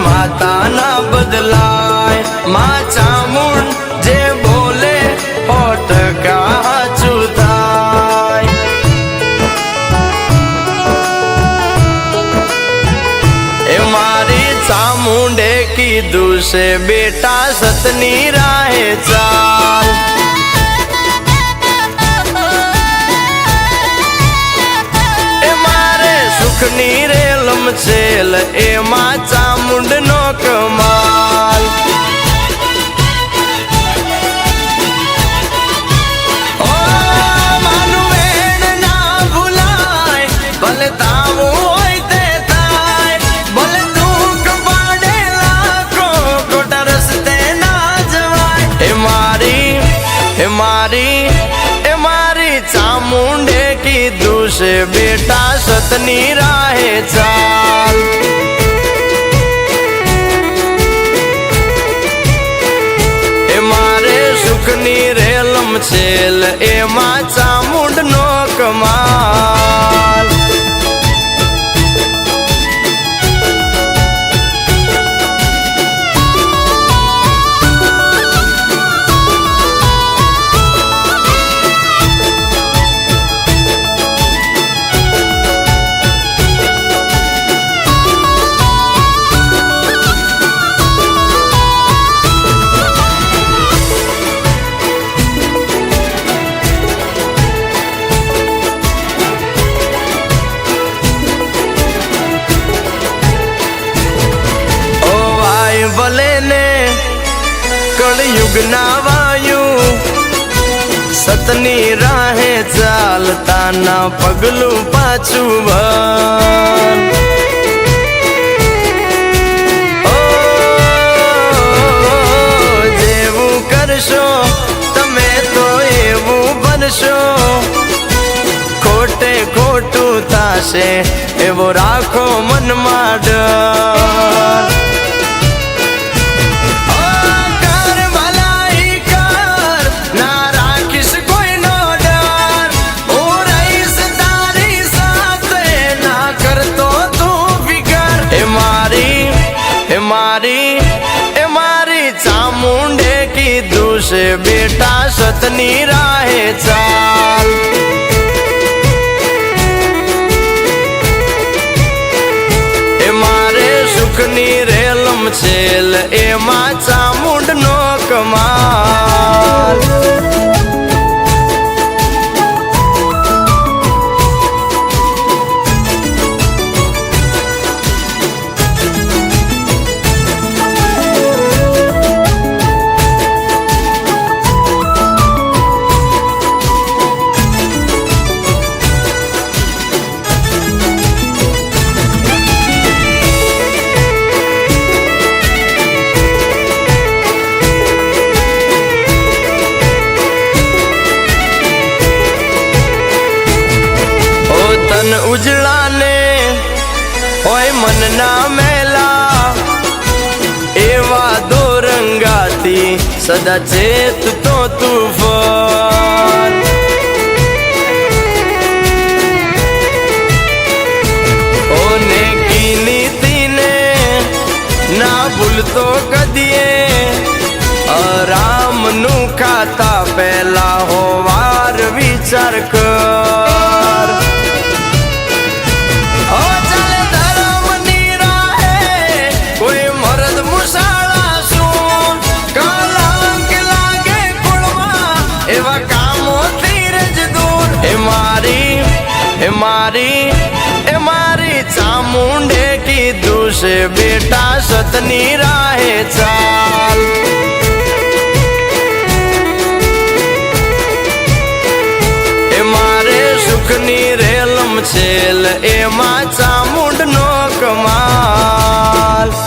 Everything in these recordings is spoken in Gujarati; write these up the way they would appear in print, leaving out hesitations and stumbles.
माता ना बदलाय माँ चामुंड जे बोले होट का चुथाय ए मारी चामुंडे की दूसरे बेटा सतनी राहे चाल सुखनी रेलम छेल एमा चामुंड नो कमाल ओ मानु वेण ना भुलाय भले तावो होय ते थाय भले दुख पाडे लाखो खोटा रस्ते ना जवाय ए मारी चामुंडे की दूसरे बेटा सतनी राहे चाल ए मारे सुखनी रेलम छेल एमा चामुंड नो कमाल भले ने कलयुग ना वायु सतनी राहे चालता ना पगलू पाछू भन ओ जेवू करशो तमे तो एवू बनशो खोटे खोटू थाशे एवो राखो मन में डर मारी चामुंडे की दूसरे बेटा सतनी राहे चाल ए मारे सुखनी रेलम छेल एमा चामुंड नो कमाल उजला ने होय मन ना मेला एवा दो रंगाती सदा चेत तो तूफान ओने की नीति ने ना भूल तो कदिए राम नु खाता पहला हो वार विचार कर मारी चामुंडे की दूसरे बेटा सतनी राहे चाल ए मारे सुखनी रेलम छेल एमा चामुंड नो कमाल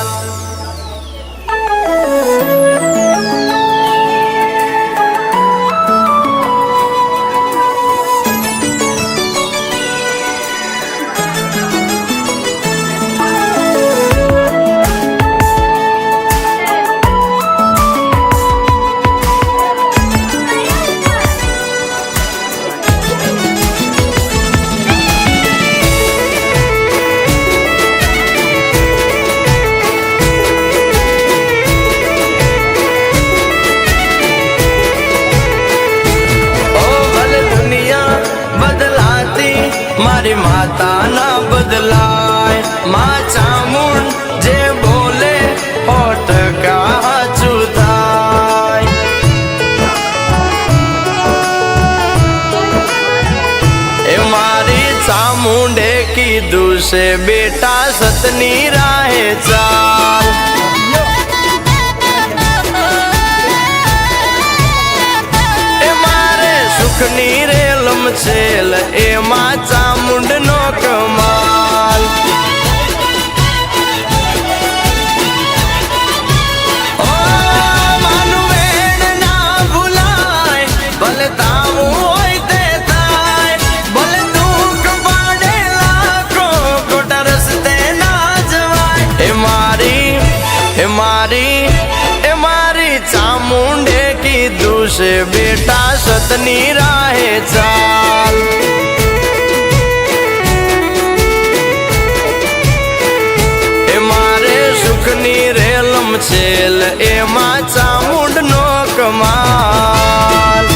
બદલાય માં ચામુંડ જે બોલે ઓટકા હાચું થાય એ મારી ચામુંડે કીધું છે બેટા સતની રાહે ચાલ સુખની રેલમ છેલ એમાં ચામુંડ નો કમાલ ઓ માનું વેણ ના ભૂલાય ભલે તાવું હોય તે થાય ભલે દુઃખ પાડે લાખો ખોટા રસ્તે ના જવાય એ મારી ચામુંડે કીધું છે બેટા સતની રાહે ચાલ એ મારે સુખની રેલમ છેલ એમાં ચામુંડ નો કમાલ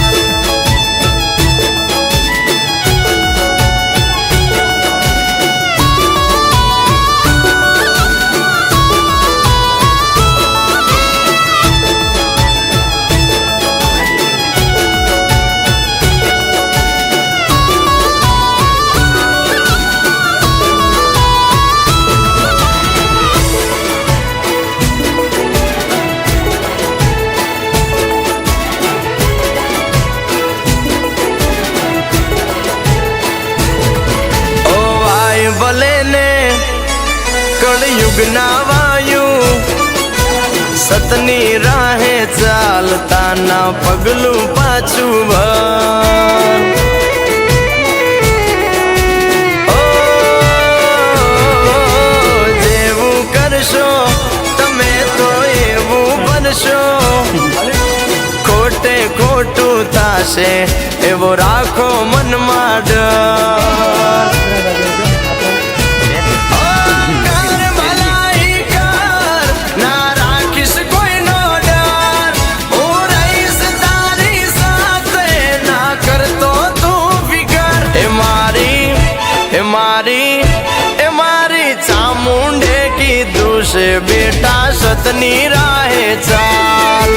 ભલે ને કળયુગ ના વાયુ સતની રાહે ચાલતા ના પગલું પાછું ભર જેવું કરશો તમે તો એવું બનશો ખોટે ખોટું થાશે એવો રાખો મનમાં ડર મારી ચામુંડે કીધું છે બેટા સતની રાહે ચાલ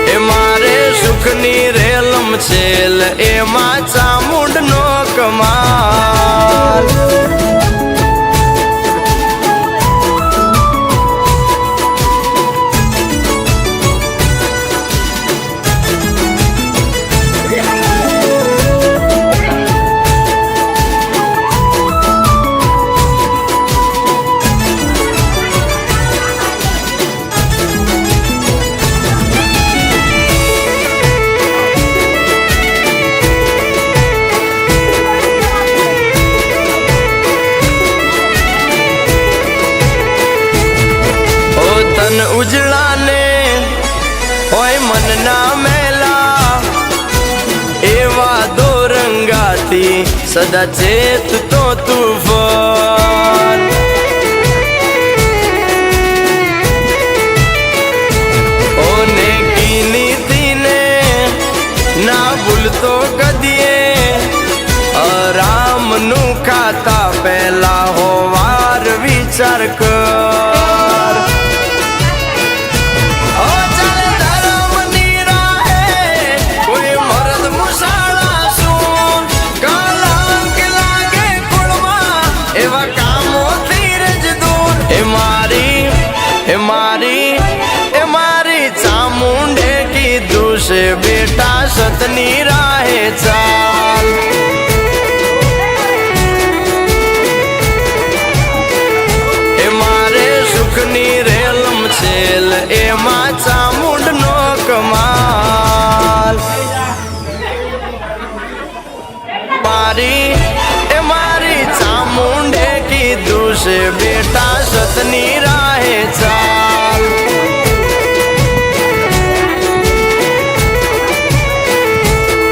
એ મારે સુખની રેલમ છેલ એમાં ચામુંડ નો કમાલ ઉજળા ને હોય મનના મેલા એવા દોરંગાથી સદા ચેત તો તુફાન ઓને કીનીતીને ના ભૂલતો કદીએ રામનું ખાતા પહેલા હોવાર વિચાર કર મારી ચામુંડે કીધું છે બેટા સતની રાહે ચાલ એ મારે સુખની રેલમ છેલ એમાં ચામુંડ નો કમાલ મારી ચામુંડે કીધું છે બેટા સતની રાહે ચાલ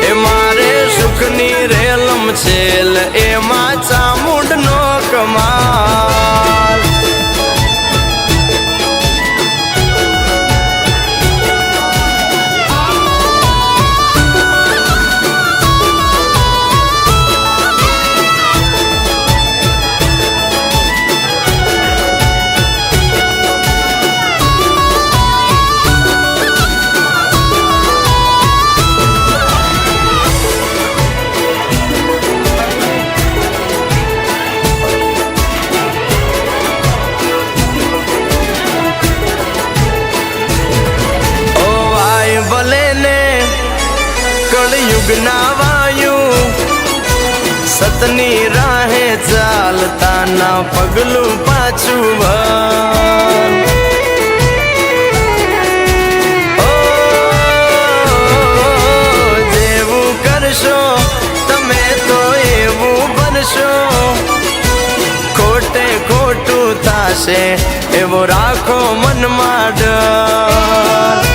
એ મારે સુખની રેલમ છેલ એમાં ચામુંડ નો કમાલ. યુગના વાયુ સતની રાહે ચાલતા ના પગલું પાછું વળ. જેવું કરશો તમે તો એવું બનશો, ખોટે ખોટું થાશે એવો રાખો મનમાં ડર.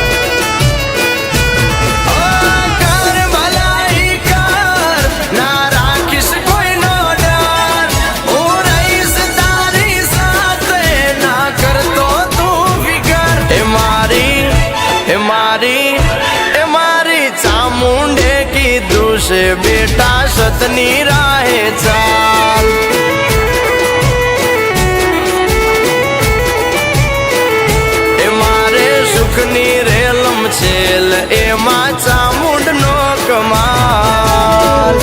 ચામુંડે કીધું છે બેટા સતની રાહે ચાલ. એ મારે સુખની રેલમ છેલ એમાં ચામુંડનો કમાલ.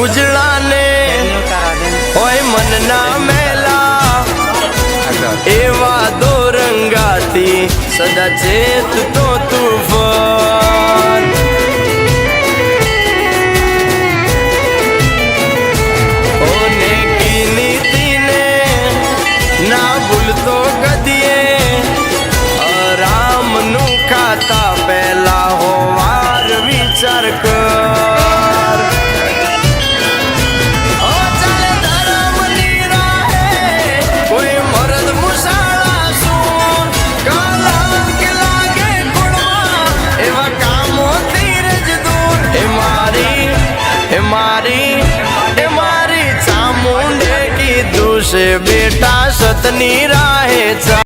ઉજળાને હોય મનના મેલા એવા દોરંગાથી સદા ચેત તો તુફાન. ઓને કી નીતિને ના ભૂલતો ગદીએ, રામનું ખાતા પહેલા હોવાર વિચાર કર. મારી ચામુંડે કીધું છે બેટા સતની રાહે ચાલ.